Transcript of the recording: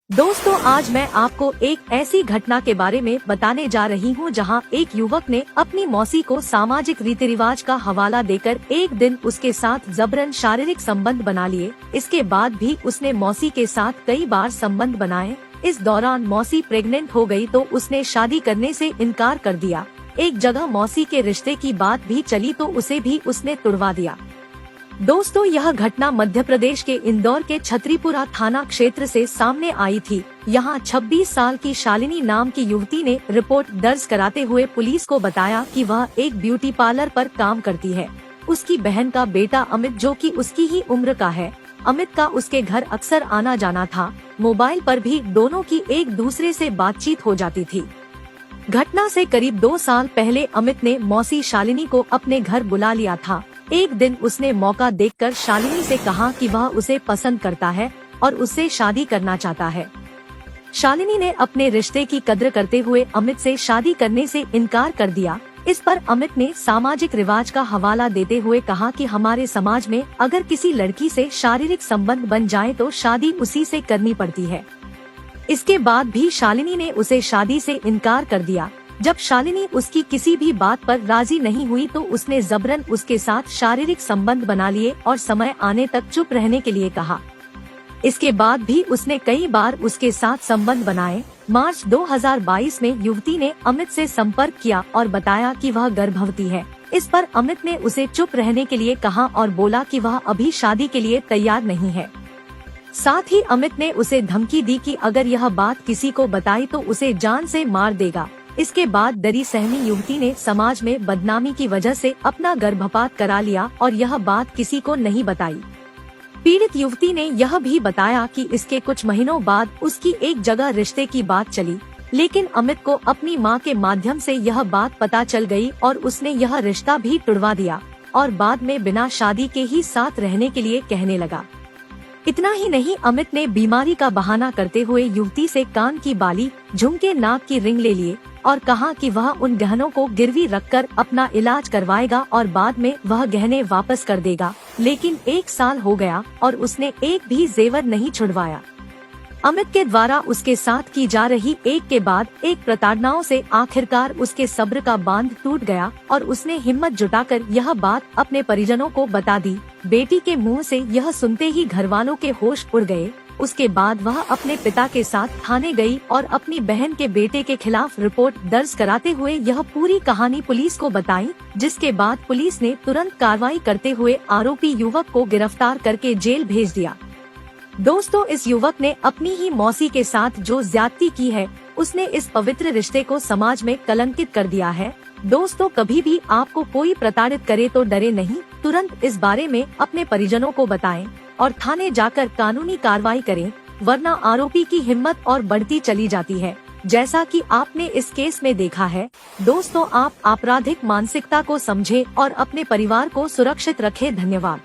दोस्तों, आज मैं आपको एक ऐसी घटना के बारे में बताने जा रही हूँ जहाँ एक युवक ने अपनी मौसी को सामाजिक रीति रिवाज का हवाला देकर एक दिन उसके साथ जबरन शारीरिक संबंध बना लिए। इसके बाद भी उसने मौसी के साथ कई बार संबंध बनाए। इस दौरान मौसी प्रेग्नेंट हो गई तो उसने शादी करने से इनकार कर दिया। एक जगह मौसी के रिश्ते की बात भी चली तो उसे भी उसने तुड़वा दिया। दोस्तों, यह घटना मध्य प्रदेश के इंदौर के छतरीपुरा थाना क्षेत्र से सामने आई थी। यहाँ 26 साल की शालिनी नाम की युवती ने रिपोर्ट दर्ज कराते हुए पुलिस को बताया कि वह एक ब्यूटी पार्लर पर काम करती है। उसकी बहन का बेटा अमित, जो कि उसकी ही उम्र का है, अमित का उसके घर अक्सर आना जाना था। मोबाइल पर भी दोनों की एक दूसरे से बातचीत हो जाती थी। घटना से करीब 2 साल पहले अमित ने मौसी शालिनी को अपने घर बुला लिया था। एक दिन उसने मौका देखकर शालिनी से कहा कि वह उसे पसंद करता है और उससे शादी करना चाहता है। शालिनी ने अपने रिश्ते की कद्र करते हुए अमित से शादी करने से इनकार कर दिया। इस पर अमित ने सामाजिक रिवाज का हवाला देते हुए कहा कि हमारे समाज में अगर किसी लड़की से शारीरिक संबंध बन जाए तो शादी उसी से करनी पड़ती है। इसके बाद भी शालिनी ने उसे शादी से इनकार कर दिया। जब शालिनी उसकी किसी भी बात पर राजी नहीं हुई तो उसने जबरन उसके साथ शारीरिक संबंध बना लिए और समय आने तक चुप रहने के लिए कहा। इसके बाद भी उसने कई बार उसके साथ संबंध बनाए। मार्च 2022 में युवती ने अमित से संपर्क किया और बताया कि वह गर्भवती है। इस पर अमित ने उसे चुप रहने के लिए कहा और बोला कि वह अभी शादी के लिए तैयार नहीं है। साथ ही अमित ने उसे धमकी दी कि अगर यह बात किसी को बताई तो उसे जान से मार देगा। इसके बाद डरी सहमी युवती ने समाज में बदनामी की वजह से अपना गर्भपात करा लिया और यह बात किसी को नहीं बताई। पीड़ित युवती ने यह भी बताया कि इसके कुछ महीनों बाद उसकी एक जगह रिश्ते की बात चली, लेकिन अमित को अपनी मां के माध्यम से यह बात पता चल गई और उसने यह रिश्ता भी तुड़वा दिया और बाद में बिना शादी के ही साथ रहने के लिए कहने लगा। इतना ही नहीं, अमित ने बीमारी का बहाना करते हुए युवती से कान की बाली, झुमके, नाक की रिंग ले लिए और कहा कि वह उन गहनों को गिरवी रखकर अपना इलाज करवाएगा और बाद में वह गहने वापस कर देगा। लेकिन 1 साल हो गया और उसने एक भी जेवर नहीं छुड़वाया। अमित के द्वारा उसके साथ की जा रही एक के बाद एक प्रताड़नाओं से आखिरकार उसके सब्र का बांध टूट गया और उसने हिम्मत जुटाकर यह बात अपने परिजनों को बता दी। बेटी के मुंह से यह सुनते ही घरवालों के होश उड़ गए। उसके बाद वह अपने पिता के साथ थाने गई और अपनी बहन के बेटे के खिलाफ रिपोर्ट दर्ज कराते हुए यह पूरी कहानी पुलिस को बताई, जिसके बाद पुलिस ने तुरंत कार्रवाई करते हुए आरोपी युवक को गिरफ्तार करके जेल भेज दिया। दोस्तों, इस युवक ने अपनी ही मौसी के साथ जो ज्यादती की है, उसने इस पवित्र रिश्ते को समाज में कलंकित कर दिया है। दोस्तों, कभी भी आपको कोई प्रताड़ित करे तो डरे नहीं, तुरंत इस बारे में अपने परिजनों को बताएं और थाने जाकर कानूनी कार्रवाई करें, वरना आरोपी की हिम्मत और बढ़ती चली जाती है, जैसा कि आपने इस केस में देखा है। दोस्तों, आप आपराधिक मानसिकता को समझें और अपने परिवार को सुरक्षित रखें। धन्यवाद।